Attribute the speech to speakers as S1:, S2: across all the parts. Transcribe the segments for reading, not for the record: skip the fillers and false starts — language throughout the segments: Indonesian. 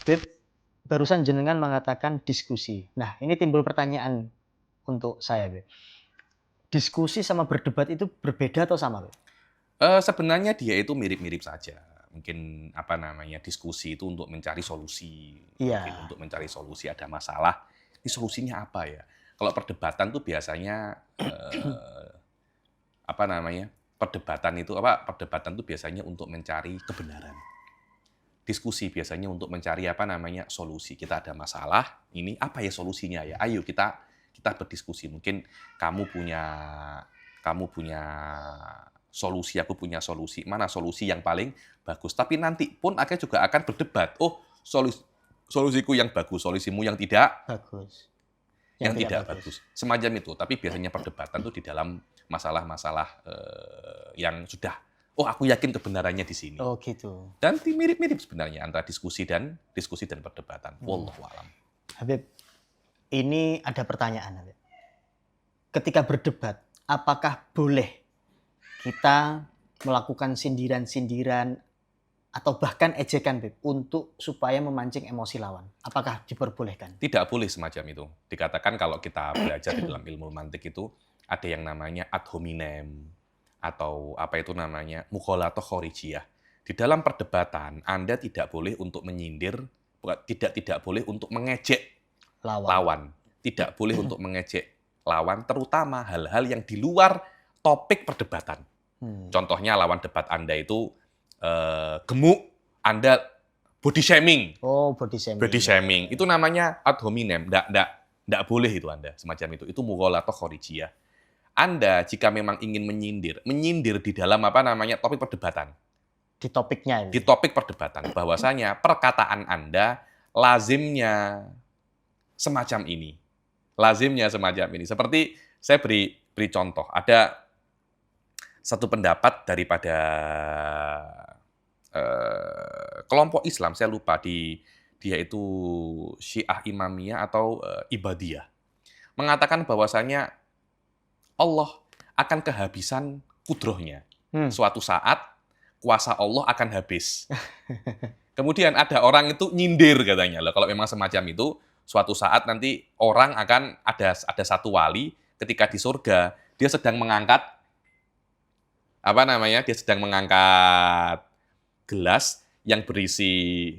S1: Beb, barusan jenengan mengatakan diskusi. Nah, ini timbul pertanyaan untuk saya, Beb. Diskusi sama berdebat itu berbeda atau sama, Beb?
S2: Sebenarnya dia itu mirip-mirip saja. Mungkin apa namanya diskusi itu untuk mencari solusi, mungkin
S1: Iya.
S2: untuk mencari solusi ada masalah. Ini solusinya apa ya? Kalau perdebatan tuh biasanya apa namanya? Perdebatan itu biasanya untuk mencari kebenaran. Diskusi biasanya untuk mencari apa namanya? Solusi. Kita ada masalah, ini apa ya solusinya ya? Ayo kita berdiskusi. Mungkin kamu punya solusi, aku punya solusi. Mana solusi yang paling bagus? Tapi nanti pun akhirnya juga akan berdebat. Oh, solusiku yang bagus, solusimu yang tidak
S1: Bagus.
S2: yang
S1: Yang tidak
S2: tidak
S1: bagus.
S2: bagus. Semacam itu. Tapi biasanya perdebatan itu di dalam masalah-masalah yang sudah, oh aku yakin kebenarannya di sini.
S1: Oh, gitu.
S2: Dan mirip-mirip sebenarnya antara diskusi dan perdebatan. Wallahu a'lam.
S1: Habib, ini ada pertanyaan, Habib. Ketika berdebat, apakah boleh kita melakukan sindiran-sindiran atau bahkan ejekan, Beb, untuk supaya memancing emosi lawan? Apakah diperbolehkan?
S2: Tidak boleh semacam itu. Dikatakan kalau kita belajar di dalam ilmu mantik itu ada yang namanya ad hominem atau apa itu namanya mukhalatoh khorijiyah. Di dalam perdebatan Anda tidak boleh untuk menyindir, tidak boleh untuk mengejek lawan. Tidak boleh untuk mengejek lawan, terutama hal-hal yang di luar topik perdebatan. Contohnya lawan debat Anda itu gemuk, Anda body shaming.
S1: Oh, body shaming.
S2: Body shaming. Itu namanya ad hominem. Nggak boleh itu Anda, semacam itu. Itu mughalatah khorijiyah. Anda jika memang ingin menyindir di dalam apa namanya topik perdebatan.
S1: Di topiknya ini.
S2: Di topik perdebatan. Bahwasanya perkataan Anda lazimnya semacam ini. Lazimnya semacam ini. Seperti saya beri contoh. Ada satu pendapat daripada kelompok Islam, saya lupa dia itu Syiah Imamiyah atau Ibadiyah, mengatakan bahwasanya Allah akan kehabisan kudrohnya. Suatu saat kuasa Allah akan habis. Kemudian ada orang itu nyindir katanya. Lah kalau memang semacam itu, suatu saat nanti orang akan ada satu wali ketika di surga dia sedang mengangkat apa namanya? Dia sedang mengangkat gelas yang berisi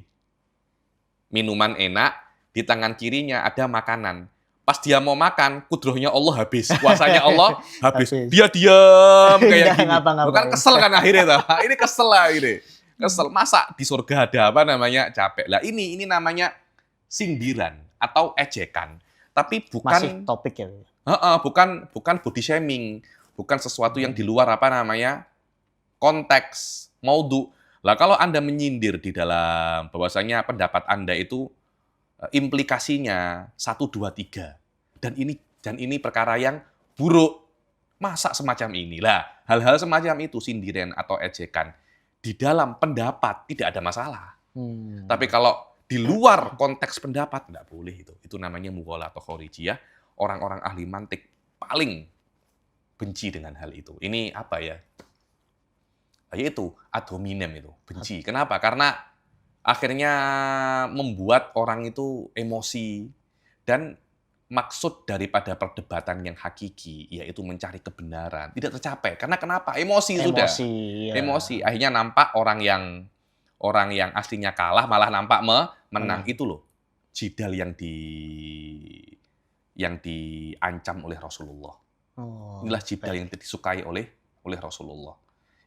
S2: minuman enak, di tangan kirinya ada makanan. Pas dia mau makan, kudrohnya Allah habis, kuasanya Allah habis. Dia diam kayak gini. Bukan kesel kan akhirnya tuh. Ini kesel lah ini. Kesel. Masa di surga ada apa namanya capek. Lah ini namanya sindiran atau ejekan. Tapi bukan
S1: Masih topik ya.
S2: bukan body shaming, bukan sesuatu yang di luar apa namanya konteks maudhu. Lah kalau Anda menyindir di dalam bahwasanya pendapat Anda itu implikasinya 1, 2, 3. Dan ini perkara yang buruk. Masa semacam inilah. Hal-hal semacam itu, sindiran atau ejekan, di dalam pendapat tidak ada masalah. Tapi kalau di luar konteks pendapat, tidak boleh itu. Itu namanya mughalatah khorijiyah. Orang-orang ahli mantik paling benci dengan hal itu. Ini apa ya? Yaitu ad hominem itu, benci. Kenapa? Karena akhirnya membuat orang itu emosi, dan maksud daripada perdebatan yang hakiki yaitu mencari kebenaran tidak tercapai. Karena kenapa? Emosi sudah.
S1: Ya.
S2: Emosi. Akhirnya nampak orang yang aslinya kalah malah nampak menang. Itu loh jidal yang diancam oleh Rasulullah. Inilah jidal yang disukai oleh Rasulullah.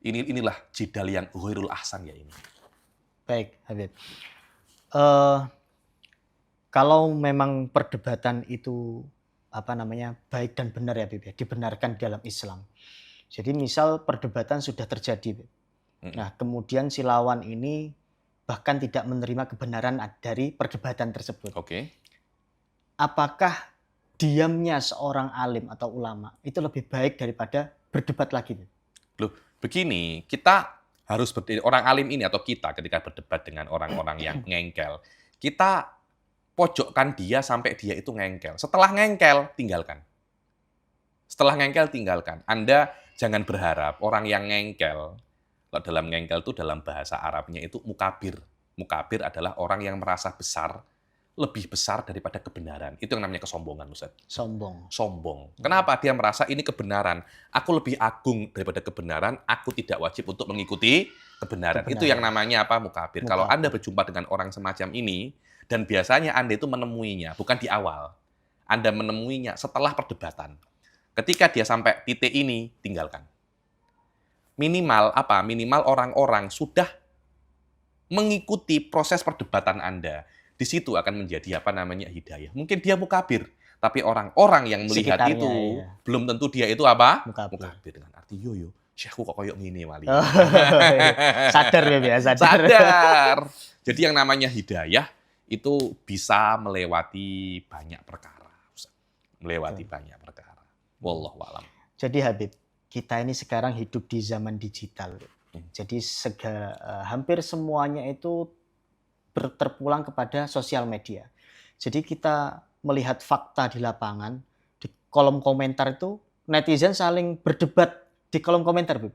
S2: Inilah jidal yang ghairul ahsan ya ini.
S1: Baik, Habib. Kalau memang perdebatan itu apa namanya baik dan benar ya, Habib, ya, dibenarkan dalam Islam. Jadi misal perdebatan sudah terjadi, Habib. Nah, kemudian si lawan ini bahkan tidak menerima kebenaran dari perdebatan tersebut.
S2: Oke.
S1: Apakah diamnya seorang alim atau ulama itu lebih baik daripada berdebat lagi?
S2: Loh, begini, kita harus orang alim ini atau kita ketika berdebat dengan orang-orang yang ngengkel, kita pojokkan dia sampai dia itu ngengkel. Setelah ngengkel, tinggalkan. Anda jangan berharap orang yang ngengkel, kalau dalam ngengkel itu dalam bahasa Arabnya itu mukabir. Mukabir adalah orang yang merasa besar, lebih besar daripada kebenaran. Itu yang namanya kesombongan, Ustaz.
S1: Sombong.
S2: Sombong. Kenapa? Dia merasa ini kebenaran. Aku lebih agung daripada kebenaran, aku tidak wajib untuk mengikuti kebenaran. Itu yang namanya apa? Mukabir. Kalau Anda berjumpa dengan orang semacam ini, dan biasanya Anda itu menemuinya, bukan di awal. Anda menemuinya setelah perdebatan. Ketika dia sampai titik ini, tinggalkan. Minimal apa? Minimal orang-orang sudah mengikuti proses perdebatan Anda. Di situ akan menjadi apa namanya hidayah. Mungkin dia mukabir, tapi orang-orang yang melihat
S1: Sekitarnya,
S2: itu
S1: iya.
S2: belum tentu dia itu apa?
S1: Mukabir.
S2: Mukabir dengan arti yo syekhku kok koyok ngene wali.
S1: Sadar ya, sadar.
S2: Sadar. Jadi yang namanya hidayah itu bisa melewati banyak perkara. Melewati banyak perkara. Wallahu a'lam.
S1: Jadi Habib, kita ini sekarang hidup di zaman digital. Jadi hampir semuanya itu terpulang kepada sosial media. Jadi kita melihat fakta di lapangan, di kolom komentar itu netizen saling berdebat di kolom komentar, Bu.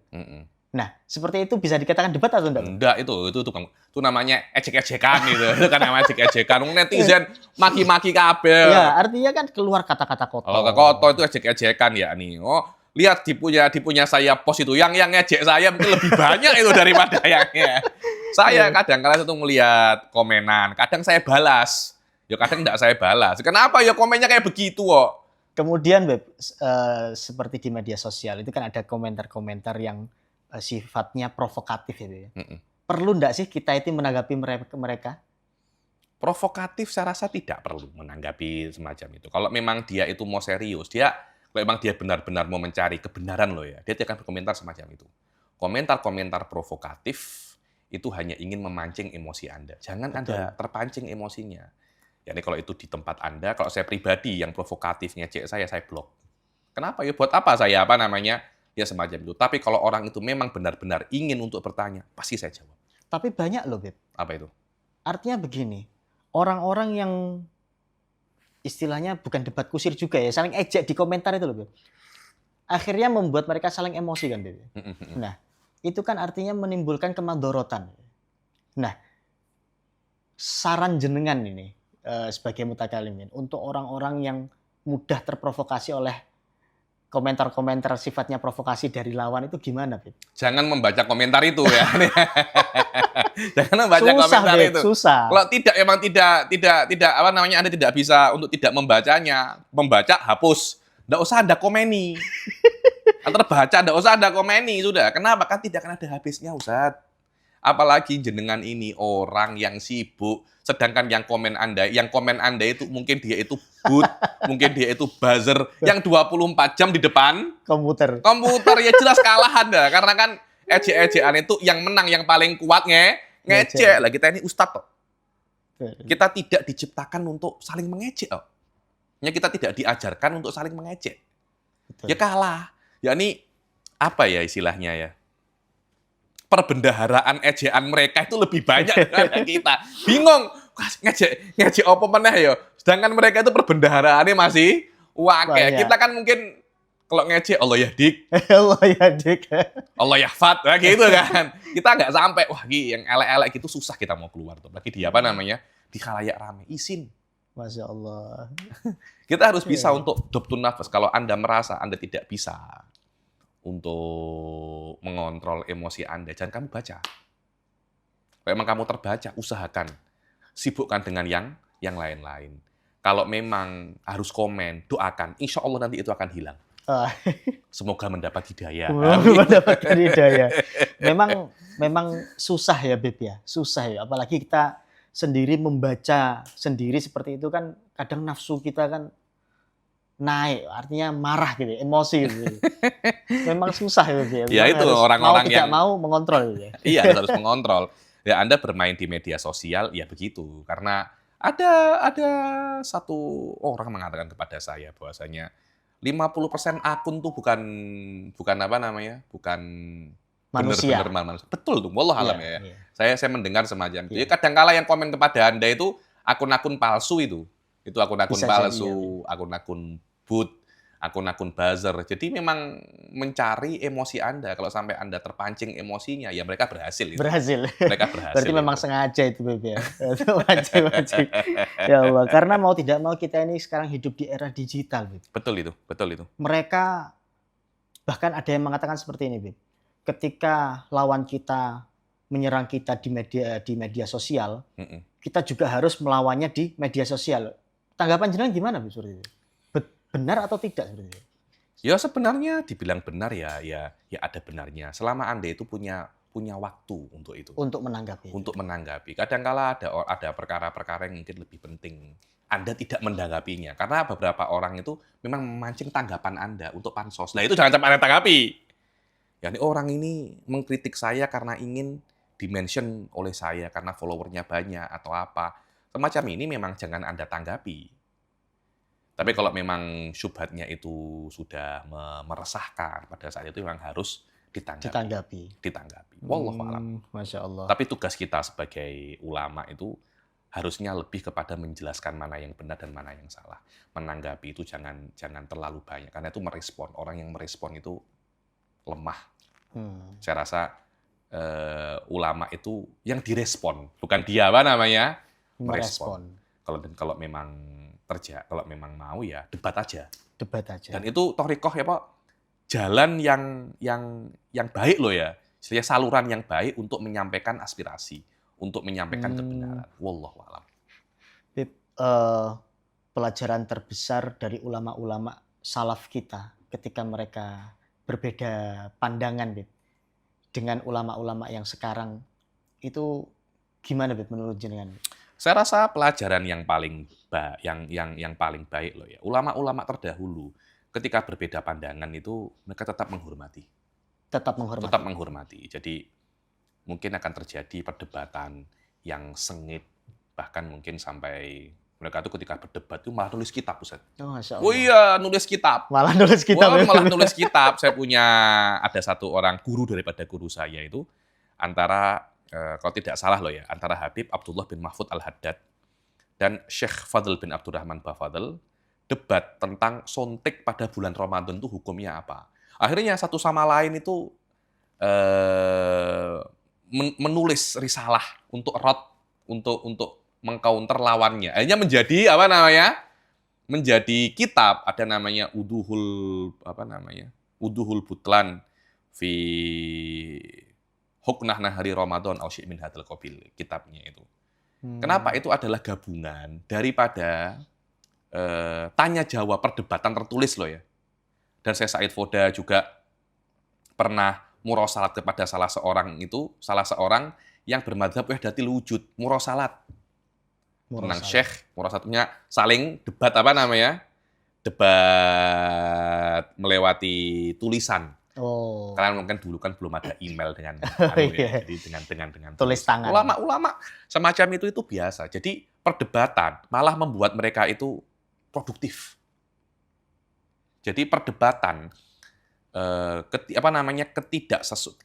S1: Nah, seperti itu bisa dikatakan debat atau enggak?
S2: Enggak, itu namanya ejek-ejekan gitu. Itu kan namanya ejek-ejekan. Netizen maki-maki kabel.
S1: Ya, artinya kan keluar kata-kata kotor.
S2: Kalau kotor itu ejek-ejekan ya nih. Oh, lihat dipunya saya post itu. Yang ngejek saya mungkin lebih banyak itu daripada yangnya. Saya kadang-kadang itu melihat komenan. Kadang saya balas. Ya kadang enggak saya balas. Kenapa ya komennya kayak begitu kok?
S1: Kemudian, Beb, seperti di media sosial itu kan ada komentar-komentar yang sifatnya provokatif itu ya. Perlu enggak sih kita itu menanggapi mereka?
S2: Provokatif saya rasa tidak perlu menanggapi semacam itu. Kalau memang dia itu mau serius, kalau memang dia benar-benar mau mencari kebenaran loh ya, dia akan berkomentar semacam itu. Komentar-komentar provokatif itu hanya ingin memancing emosi Anda. Jangan Anda terpancing emosinya. Ya, ini kalau itu di tempat Anda, kalau saya pribadi yang provokatif ngecek saya blok. Kenapa ya? Buat apa saya ya semacam itu. Tapi kalau orang itu memang benar-benar ingin untuk bertanya, pasti saya jawab.
S1: Tapi banyak loh, Beb.
S2: Apa itu?
S1: Artinya begini, orang-orang yang istilahnya bukan debat kusir juga ya, saling ejek di komentar itu loh, Beb. Akhirnya membuat mereka saling emosi kan, Beb. Nah, itu kan artinya menimbulkan kemadorotan. Nah, saran jenengan ini sebagai mutakalimin untuk orang-orang yang mudah terprovokasi oleh komentar-komentar sifatnya provokasi dari lawan itu gimana, Beb?
S2: Jangan membaca komentar itu ya. Jangan membaca komentar
S1: Beb,
S2: itu.
S1: Susah.
S2: Kalau tidak apa namanya Anda tidak bisa untuk tidak membacanya, membaca hapus. Enggak usah Anda komeni. Atau baca enggak usah Anda komeni sudah. Kenapa? Kan tidak akan ada habisnya, Ustaz. Apalagi jenengan ini orang yang sibuk, sedangkan yang komen Anda itu mungkin dia itu bot, mungkin dia itu buzzer yang 24 jam di depan
S1: komputer
S2: ya jelas kalah Anda. Karena kan ejek-ejekan itu yang menang yang paling kuat ngecek. Lah kita ini ustadz toh. Kita tidak diciptakan untuk saling mengejek toh. Ya kita tidak diajarkan untuk saling mengejek.
S1: Betul.
S2: Ya kalah. Ya ini apa ya istilahnya ya? Perbendaharaan ejekan mereka itu lebih banyak daripada kita. Bingung, ngejek apa meneh ya. Sedangkan mereka itu perbendaharaannya masih wakil. Kita kan mungkin kalau ngejek Allah ya dik.
S1: Allah ya dik.
S2: Allah ya fat, nah, gitu kan. Kita nggak sampai, wah yang elek-elek gitu susah kita mau keluar tuh. Lagi di apa namanya? Di khalayak rame, izin.
S1: Masya Allah.
S2: Kita harus bisa untuk dobtun nafas. Kalau Anda merasa Anda tidak bisa untuk mengontrol emosi Anda, jangan kamu baca. Kalau memang kamu terbaca, usahakan. Sibukkan dengan yang lain-lain. Kalau memang harus komen, doakan. Insya Allah nanti itu akan hilang. Semoga mendapat hidayah.
S1: Mendapatkan hidayah. Memang susah ya, Beb ya. Susah ya. Apalagi kita sendiri membaca sendiri seperti itu kan, kadang nafsu kita kan naik, artinya marah gitu, emosi gitu. Memang susah ya.
S2: Ya itu orang-orang yang
S1: mau mengontrol gitu ya.
S2: Iya, harus mengontrol. Ya Anda bermain di media sosial ya begitu. Karena ada satu orang mengatakan kepada saya bahwasanya 50% akun tuh bukan apa namanya? Bukan
S1: manusia.
S2: Benar-benar manusia. Betul tuh, wallah alam ya.
S1: Iya.
S2: Saya mendengar semacam itu. Ya kadang-kala yang komen kepada Anda itu akun-akun palsu itu. Itu akun-akun
S1: Bisa
S2: palsu,
S1: jadi, ya.
S2: akun-akun bot, akun-akun buzzer. Jadi memang mencari emosi Anda. Kalau sampai Anda terpancing emosinya, ya mereka berhasil itu.
S1: Berhasil.
S2: Mereka berhasil
S1: Berarti memang
S2: itu.
S1: sengaja itu Beb ya. Mancing-mancing. Ya Allah, karena mau tidak mau kita ini sekarang hidup di era digital, Beb.
S2: Betul itu, betul itu.
S1: Mereka bahkan ada yang mengatakan seperti ini, Beb. Ketika lawan kita menyerang kita di media sosial, kita juga harus melawannya di media sosial. Tanggapan jenengan gimana, Beb, seperti itu? Benar atau tidak seperti itu?
S2: Ya sebenarnya dibilang benar ya ada benarnya. Selama Anda itu punya waktu untuk itu.
S1: Untuk menanggapi.
S2: Untuk menanggapi. Kadang-kala ada perkara-perkara yang mungkin lebih penting. Anda tidak menanggapinya. Karena beberapa orang itu memang memancing tanggapan Anda untuk pansos. Nah itu jangan sampai Anda tanggapi. Ya, orang ini mengkritik saya karena ingin dimention oleh saya karena followernya banyak atau apa. Semacam ini memang jangan Anda tanggapi. Tapi kalau memang syubhatnya itu sudah meresahkan, pada saat itu memang harus ditanggapi. Wallahu a'lam.
S1: Masya Allah.
S2: Tapi tugas kita sebagai ulama itu harusnya lebih kepada menjelaskan mana yang benar dan mana yang salah. Menanggapi itu jangan terlalu banyak, karena itu merespon. Orang yang merespon itu lemah. Saya rasa ulama itu yang direspon, bukan dia merespon. Kalau memang kalau memang mau ya debat aja. Dan itu thoriqoh ya Pak, jalan yang baik loh ya. Istilahnya saluran yang baik untuk menyampaikan aspirasi, untuk menyampaikan kebenaran. Wallahu a'lam.
S1: Pelajaran terbesar dari ulama-ulama salaf kita ketika mereka berbeda pandangan, Beb, dengan ulama-ulama yang sekarang itu gimana, Beb, menurut jenengan?
S2: Saya rasa pelajaran yang paling baik loh ya. Ulama-ulama terdahulu ketika berbeda pandangan itu mereka tetap menghormati. Tetap menghormati. Jadi mungkin akan terjadi perdebatan yang sengit, bahkan mungkin sampai mereka tuh ketika berdebat itu malah nulis kitab, Ustaz. Oh iya, nulis kitab.
S1: Malah nulis kitab.
S2: Malah nulis kitab. Saya ada satu orang guru daripada guru saya itu antara kalau tidak salah loh ya, antara Habib Abdullah bin Mahfud Al-Haddad dan Syekh Fadl bin Abdurrahman Bafadl debat tentang suntik pada bulan Ramadan itu hukumnya apa. Akhirnya satu sama lain itu menulis risalah untuk mengcounter lawannya. Akhirnya menjadi kitab, ada namanya Uduhul Butlan fi Huknah Nahari Ramadan au Syai' min Hadzal Qabil, kitabnya itu. Kenapa? Itu adalah gabungan daripada tanya jawab perdebatan tertulis loh ya. Dan saya Said Foda juga pernah murosalat kepada salah seorang yang bermadzhab wahdatil wujud, murosalat. Tentang syekh, murosalatnya saling debat debat melewati tulisan. Karena mungkin dulu kan belum ada email dengan jadi dengan
S1: tulis tangan.
S2: Ulama semacam itu biasa. Jadi perdebatan malah membuat mereka itu produktif. Jadi perdebatan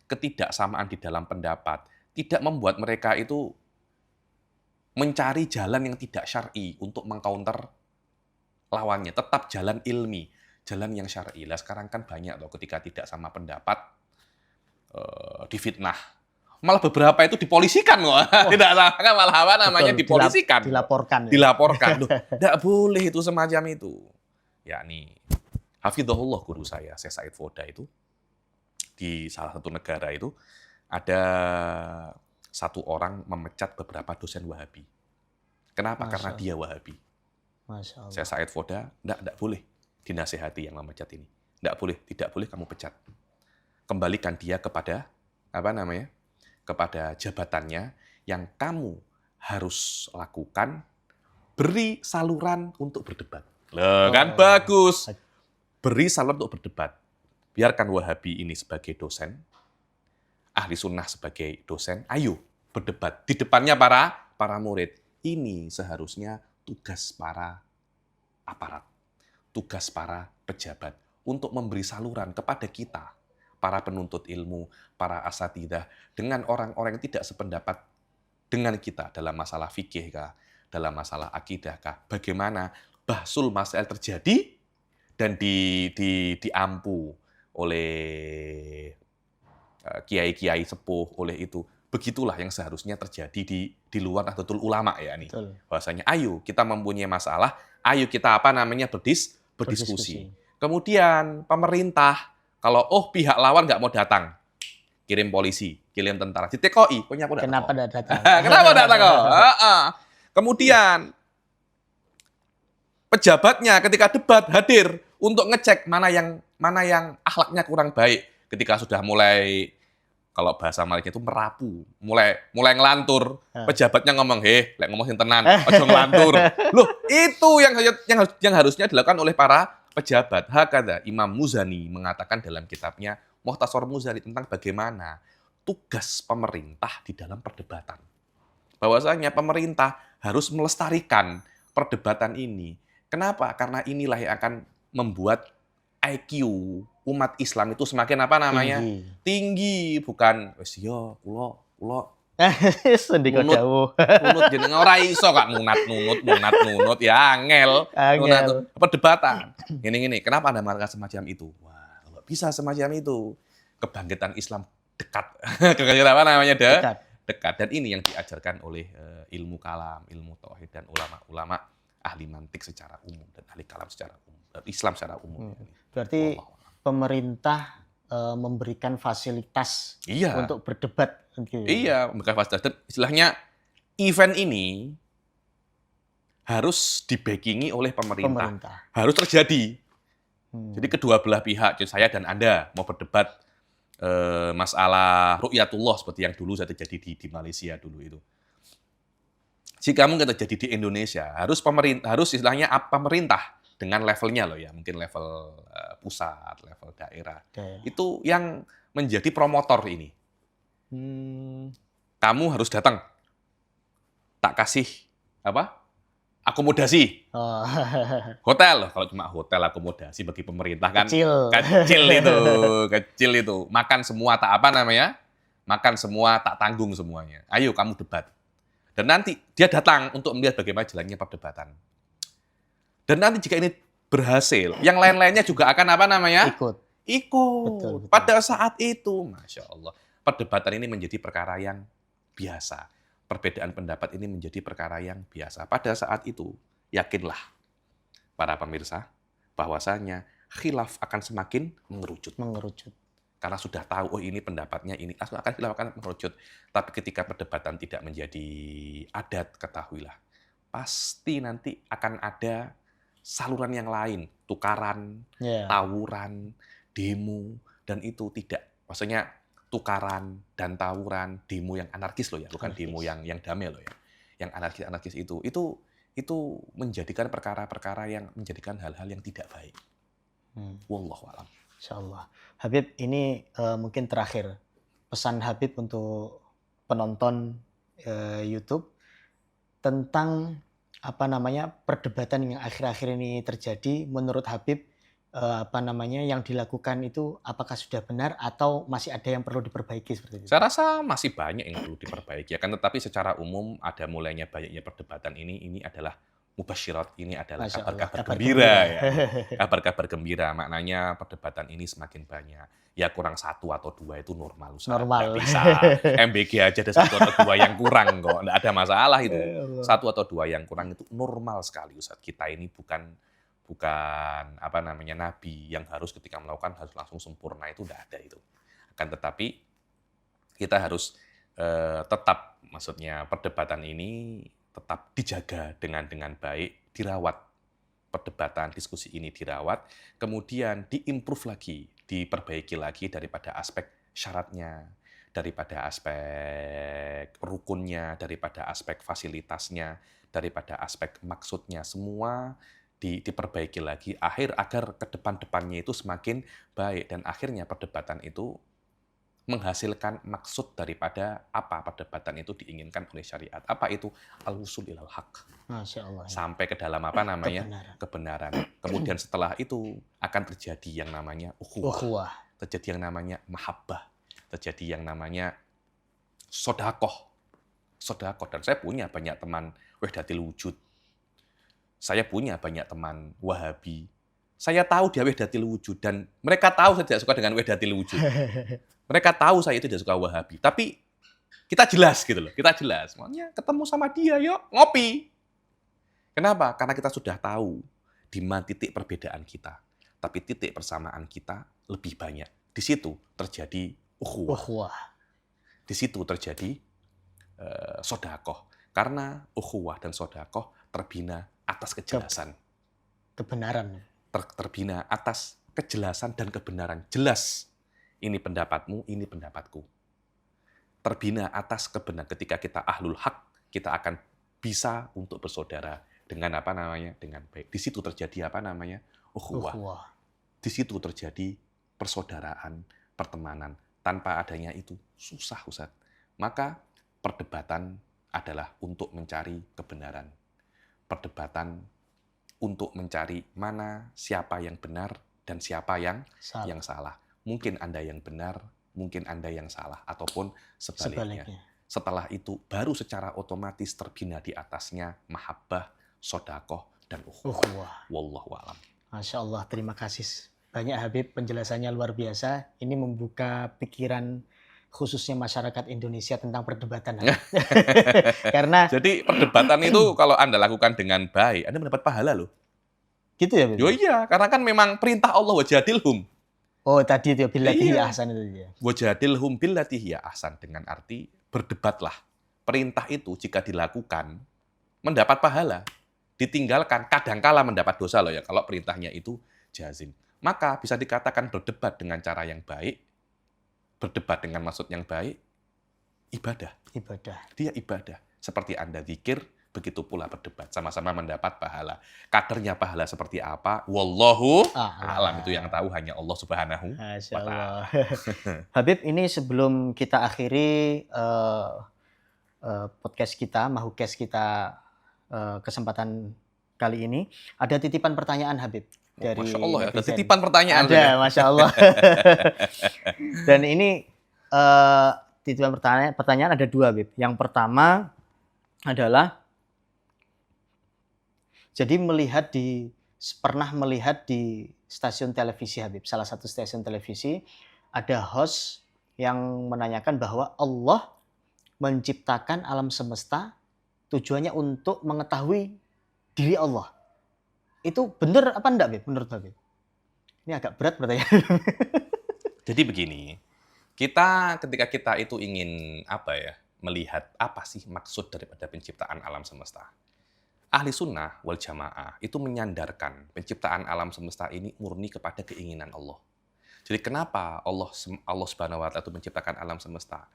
S2: ketidaksamaan di dalam pendapat tidak membuat mereka itu mencari jalan yang tidak syar'i untuk mengcounter lawannya, tetap jalan ilmi, jalan yang syar'i. Lah sekarang kan banyak loh ketika tidak sama pendapat difitnah. Malah beberapa itu dipolisikan loh. Tidak sama kan malah dipolisikan.
S1: Dilaporkan.
S2: Loh, enggak boleh itu semacam itu. Yakni hafizahullah guru saya Said Foda itu di salah satu negara itu ada satu orang memecat beberapa dosen Wahabi. Kenapa? Karena dia Wahabi.
S1: Masya Allah.
S2: Saya Said Foda, enggak boleh dinasihati yang memecat ini. Tidak boleh kamu pecat. Kembalikan dia kepada kepada jabatannya yang kamu harus lakukan, beri saluran untuk berdebat. Loh, kan bagus. Beri saluran untuk berdebat. Biarkan Wahabi ini sebagai dosen, ahli sunnah sebagai dosen, ayo berdebat. Di depannya para murid. Ini seharusnya tugas para aparat, tugas para pejabat untuk memberi saluran kepada kita, para penuntut ilmu, para asatidzah, dengan orang-orang yang tidak sependapat dengan kita dalam masalah fikih kah, dalam masalah akidah kah, bagaimana bahsul masail terjadi dan diampu oleh kiai-kiai sepuh, oleh itu. Begitulah yang seharusnya terjadi di luar Nahdlatul Ulama ya nih.
S1: Betul.
S2: Bahwasanya ayo kita mempunyai masalah, ayo kita berdiskusi.
S1: Berdiskusi.
S2: Kemudian pemerintah kalau pihak lawan nggak mau datang, kirim polisi, kirim tentara, ditekoi,
S1: Kenapa tidak datang?
S2: kenapa datang kok? Kemudian pejabatnya ketika debat hadir untuk ngecek mana yang akhlaknya kurang baik. Ketika sudah mulai, kalau bahasa Malaysia itu merapu, mulai ngelantur, pejabatnya ngomong, lek ngomong sing tenan, ojo ngelantur. Loh, itu yang harusnya dilakukan oleh para pejabat. Hakada Imam Muzani mengatakan dalam kitabnya Mukhtasar Muzani tentang bagaimana tugas pemerintah di dalam perdebatan. Bahwasanya pemerintah harus melestarikan perdebatan ini. Kenapa? Karena inilah yang akan membuat IQ umat Islam itu semakin tinggi, bukan wis yo kula
S1: Sendika dawuh.
S2: nunut jenenge ora iso kak nunut ya angel. Perdebatan. Gini, kenapa Anda mengatakan semacam itu? Wah, kalau bisa semacam itu, kebangkitan Islam dekat. Dekat. Dan ini yang diajarkan oleh ilmu kalam, ilmu tauhid dan ulama-ulama ahli mantik secara umum dan ahli kalam secara umum, dan Islam secara umum.
S1: Berarti pemerintah memberikan fasilitas untuk berdebat.
S2: Iya, memberikan fasilitas. Dan istilahnya event ini harus dibackingi oleh pemerintah. Harus terjadi. Jadi kedua belah pihak, saya dan Anda mau berdebat masalah ru'yatullah seperti yang dulu saya terjadi di Malaysia dulu itu. Jika mungkin terjadi di Indonesia, harus istilahnya pemerintah dengan levelnya loh ya, mungkin level pusat, level daerah. Itu yang menjadi promotor ini. Kamu harus datang. Tak kasih akomodasi. Hotel, kalau cuma hotel akomodasi bagi pemerintah kan kecil itu. Makan semua makan semua tak tanggung semuanya. Ayo kamu debat. Dan nanti dia datang untuk melihat bagaimana jalannya perdebatan. Dan nanti jika ini berhasil, yang lain-lainnya juga akan ikut. Betul. Pada saat itu, Masya Allah, perdebatan ini menjadi perkara yang biasa. Perbedaan pendapat ini menjadi perkara yang biasa. Pada saat itu, yakinlah para pemirsa, bahwasanya khilaf akan semakin mengerucut. Karena sudah tahu, ini pendapatnya ini, khilaf akan mengerucut. Tapi ketika perdebatan tidak menjadi adat, ketahuilah, pasti nanti akan ada saluran yang lain, tukaran, tawuran, demo, dan itu tidak. Maksudnya tukaran dan tawuran, demo yang anarkis loh ya, bukan demo yang damai loh ya. Yang anarkis itu menjadikan perkara-perkara yang menjadikan hal-hal yang tidak baik. Wallahu a'lam.
S1: Insyaallah. Habib, ini mungkin terakhir pesan Habib untuk penonton YouTube tentang perdebatan yang akhir-akhir ini terjadi. Menurut Habib, yang dilakukan itu apakah sudah benar atau masih ada yang perlu diperbaiki seperti itu?
S2: Saya rasa masih banyak yang perlu diperbaiki. Akan tetapi secara umum ada mulainya banyaknya perdebatan ini adalah mubasyirat, ini adalah kabar-kabar gembira ya. Kabar-kabar gembira, maknanya perdebatan ini semakin banyak. Ya kurang 1 atau 2 itu normal.
S1: Normal.
S2: Nggak bisa. MBG aja ada 1 atau 2 yang kurang kok. Nggak ada masalah itu. 1 atau 2 yang kurang itu normal sekali, Ustaz. Kita ini bukan nabi yang harus ketika melakukan harus langsung sempurna, itu nggak ada itu. Akan tetapi kita harus tetap, maksudnya perdebatan ini tetap dijaga dengan baik, dirawat. Perdebatan, diskusi ini dirawat, kemudian diimprove lagi, diperbaiki lagi daripada aspek syaratnya, daripada aspek rukunnya, daripada aspek fasilitasnya, daripada aspek maksudnya, semua diperbaiki lagi agar ke depan-depannya itu semakin baik, dan akhirnya perdebatan itu menghasilkan maksud daripada apa perdebatan itu diinginkan oleh syariat. Apa itu? Al-wusul ilal haq.
S1: Masya Allah.
S2: Sampai ke dalam kebenaran. Kemudian setelah itu akan terjadi yang namanya ukhuwah. Terjadi yang namanya mahabbah. Terjadi yang namanya sodakoh. Dan saya punya banyak teman wahdatil wujud. Saya punya banyak teman Wahabi. Saya tahu dia wahdatil wujud dan mereka tahu saya tidak suka dengan wahdatil wujud. Mereka tahu saya itu tidak suka Wahabi, tapi kita jelas gitu loh, kita jelas. Makanya ketemu sama dia, yuk ngopi. Kenapa? Karena kita sudah tahu di mana titik perbedaan kita, tapi titik persamaan kita lebih banyak. Di situ terjadi ukhuwah.
S1: Ukhuwah.
S2: Di situ terjadi sodakoh. Karena ukhuwah dan sodakoh terbina atas kejelasan.
S1: Kebenaran.
S2: Terbina atas kejelasan dan kebenaran. Jelas. Ini pendapatmu, ini pendapatku. Terbina atas kebenaran. Ketika kita ahlul haq, kita akan bisa untuk bersaudara dengan apa namanya? Dengan baik. Di situ terjadi apa namanya? Ukhuwah. Di situ terjadi persaudaraan, pertemanan. Tanpa adanya itu susah, Ustaz. Maka perdebatan adalah untuk mencari kebenaran. Perdebatan untuk mencari mana siapa yang benar dan siapa yang salah. Mungkin Anda yang benar, mungkin Anda yang salah, ataupun sebaliknya. Setelah itu, baru secara otomatis terbina di atasnya mahabbah, sodakoh, dan ukhuwah. Wallahu a'lam.
S1: Masya Allah, terima kasih banyak Habib, penjelasannya luar biasa. Ini membuka pikiran khususnya masyarakat Indonesia tentang perdebatan. Karena
S2: jadi perdebatan itu kalau Anda lakukan dengan baik, Anda mendapat pahala loh.
S1: Gitu ya, Habib?
S2: Yo iya, karena kan memang perintah Allah wajadilhum.
S1: Oh, tadi itu billati hiya ahsan itu ya.
S2: Wajadilhum billati hiya ahsan, dengan arti berdebatlah. Perintah itu jika dilakukan mendapat pahala. Ditinggalkan kadangkala mendapat dosa loh ya kalau perintahnya itu jazim. Maka bisa dikatakan berdebat dengan cara yang baik, berdebat dengan maksud yang baik, ibadah. Dia ibadah. Seperti Anda zikir, begitu pula berdebat. Sama-sama mendapat pahala. Kadarnya pahala seperti apa? Wallahu a'lam. Itu yang tahu hanya Allah Subhanahu wa ta'ala.
S1: Habib, ini sebelum kita akhiri podcast kita, Mahukes kita kesempatan kali ini, ada titipan pertanyaan Habib. Dari
S2: Masya Allah ya, ada titipan pertanyaan.
S1: Ada, Masya Allah. Dan ini titipan pertanyaan ada dua, Habib. Yang pertama adalah, jadi pernah melihat di stasiun televisi Habib, salah satu stasiun televisi, ada host yang menanyakan bahwa Allah menciptakan alam semesta tujuannya untuk mengetahui diri Allah. Itu benar apa enggak, Habib, menurut Habib? Ini agak berat pertanyaan.
S2: Jadi begini, ketika kita itu ingin melihat apa sih maksud daripada penciptaan alam semesta. Ahli sunnah wal jamaah itu menyandarkan penciptaan alam semesta ini murni kepada keinginan Allah. Jadi kenapa Allah Subhanahu wa ta'ala itu menciptakan alam semesta?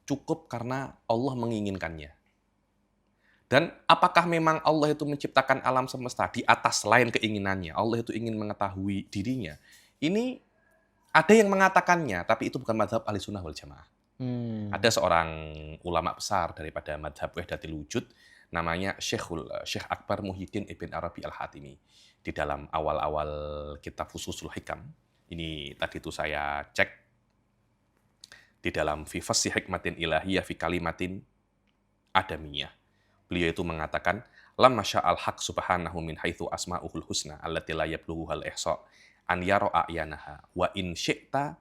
S2: Cukup karena Allah menginginkannya. Dan apakah memang Allah itu menciptakan alam semesta di atas lain keinginannya? Allah itu ingin mengetahui dirinya. Ini ada yang mengatakannya, tapi itu bukan mazhab ahli sunnah wal jamaah. Ada seorang ulama besar daripada mazhab wahdatil wujud, namanya Syekh Akbar Muhyiddin Ibn Arabi Al-Hatimi. Di dalam awal-awal kitab Fususul Hikam, ini tadi itu saya cek, di dalam fi fassi hikmatin ilahiyah fi kalimatin adamiyah. Beliau itu mengatakan, lamma sya'al haq subhanahu min haitsu asma'uhul husna allati la yablughuhal ihsa an yara a'yanaha wa in syi'ta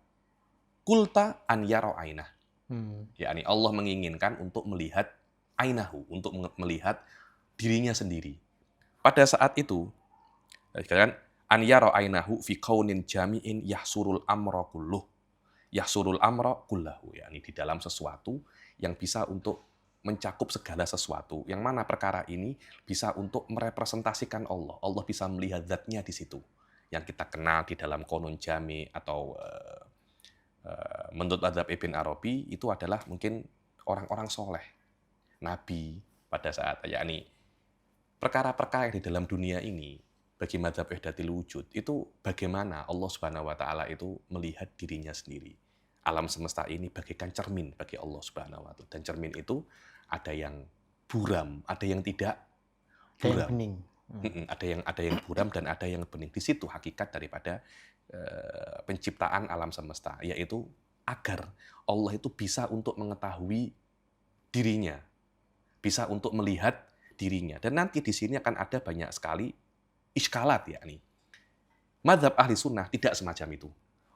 S2: qulta an yara ainah. yakni Allah menginginkan untuk melihat ainahu, untuk melihat dirinya sendiri. Pada saat itu, kan an yara ainahu fi kaunin jami'in yahsurul amra kulluh. Yahsurul amra kullahu, yakni di dalam sesuatu yang bisa untuk mencakup segala sesuatu, yang mana perkara ini bisa untuk merepresentasikan Allah. Allah bisa melihat zatnya di situ. Yang kita kenal di dalam konun jami atau menurut mazhab Ibn Arabi itu adalah mungkin orang-orang soleh, nabi pada saat, yakni perkara-perkara yang di dalam dunia ini bagi mazhab wahdatil wujud itu bagaimana Allah Subhanahu wa taala itu melihat dirinya sendiri. Alam semesta ini bagaikan cermin bagi Allah Subhanahu wa taala, dan cermin itu ada yang buram, ada yang tidak buram. Ada yang buram dan ada yang bening. Di situ hakikat daripada penciptaan alam semesta, yaitu agar Allah itu bisa untuk mengetahui dirinya, bisa untuk melihat dirinya. Dan nanti di sini akan ada banyak sekali iskalat, yakni Mazhab ahli sunnah tidak semacam itu.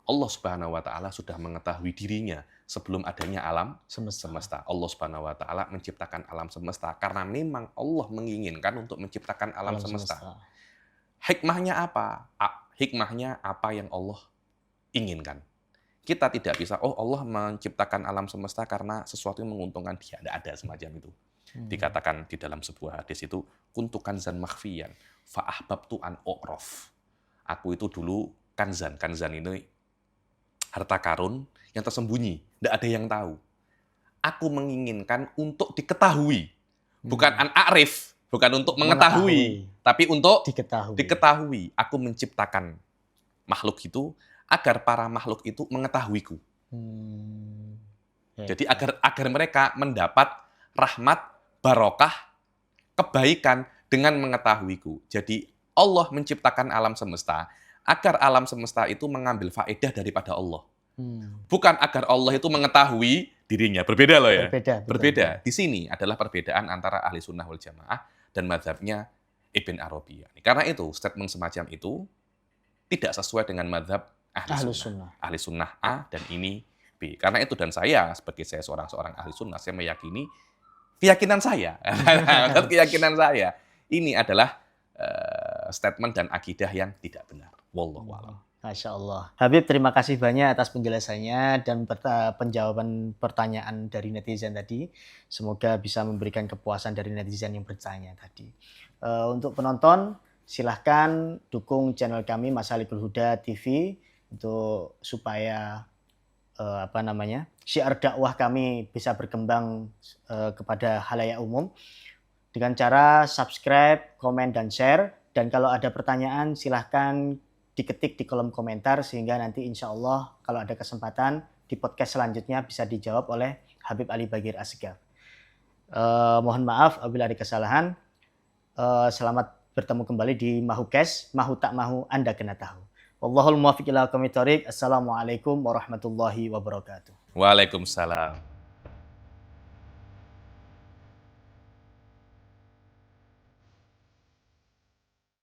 S2: Allah Subhanahu wa Ta'ala sudah mengetahui dirinya sebelum adanya alam semesta. Allah Subhanahu wa Ta'ala menciptakan alam semesta karena memang Allah menginginkan untuk menciptakan alam semesta. Hikmahnya apa? Hikmahnya apa yang Allah inginkan. Kita tidak bisa, oh Allah menciptakan alam semesta karena sesuatu yang menguntungkan dia. Tidak ada semacam itu. Dikatakan di dalam sebuah hadis itu, kuntu kanzan makhfiyan, fa'ahbabtu an u'raf. Aku itu dulu kanzan ini harta karun yang tersembunyi, tidak ada yang tahu. Aku menginginkan untuk diketahui, bukan an a'rif, bukan untuk mengetahui, tapi untuk diketahui. Aku menciptakan makhluk itu agar para makhluk itu mengetahuiku. Jadi agar mereka mendapat rahmat, barokah, kebaikan dengan mengetahuiku. Jadi Allah menciptakan alam semesta agar alam semesta itu mengambil faedah daripada Allah. Bukan agar Allah itu mengetahui dirinya. Berbeda loh ya. Berbeda. Di sini adalah perbedaan antara ahli sunnah wal jamaah dan mazhabnya Ibn Arabi. Karena itu statement semacam itu tidak sesuai dengan mazhab ahli sunnah. Ahli sunnah A dan ini B. Karena itu dan saya sebagai seorang ahli sunnah, saya meyakini keyakinan saya. Keyakinan saya ini adalah statement dan akidah yang tidak benar. Wallahu a'lam.
S1: Masya Allah. Habib, terima kasih banyak atas penjelasannya dan penjawaban pertanyaan dari netizen tadi. Semoga bisa memberikan kepuasan dari netizen yang bertanya tadi. Untuk penonton, silahkan dukung channel kami Masalikul Huda TV untuk supaya syiar dakwah kami bisa berkembang kepada khalayak umum dengan cara subscribe, komen, dan share. Dan kalau ada pertanyaan silahkan diketik di kolom komentar sehingga nanti insya Allah kalau ada kesempatan di podcast selanjutnya bisa dijawab oleh Habib Ali Bagir Asgaf. Mohon maaf apabila ada kesalahan. Selamat bertemu kembali di Mahukes, Mahu tak mahu Anda kena tahu. Wallahul muwaffiq ila aqwamit thoriq. Assalamualaikum warahmatullahi wabarakatuh.
S2: Waalaikumsalam.